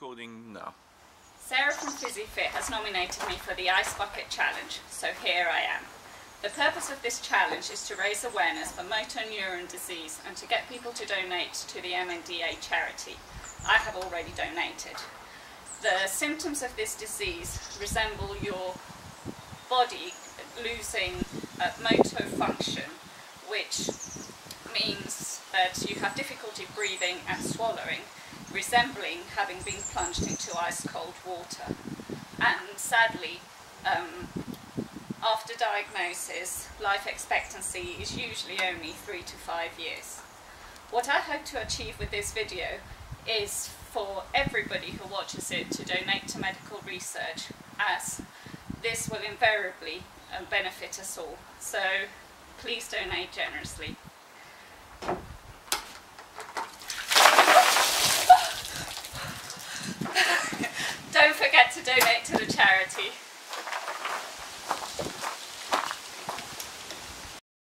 recording now. Sarah from PhysiFit has nominated me for the Ice Bucket Challenge, so here I am. The purpose of this challenge is to raise awareness for motor neuron disease and to get people to donate to the MNDA charity. I have already donated. The symptoms of this disease resemble your body losing motor function, which means that you have difficulty breathing and swallowing, resembling having been plunged into ice-cold water. And sadly, after diagnosis, life expectancy is usually only 3 to 5 years. What I hope to achieve with this video is for everybody who watches it to donate to medical research, as this will invariably benefit us all. So please donate generously.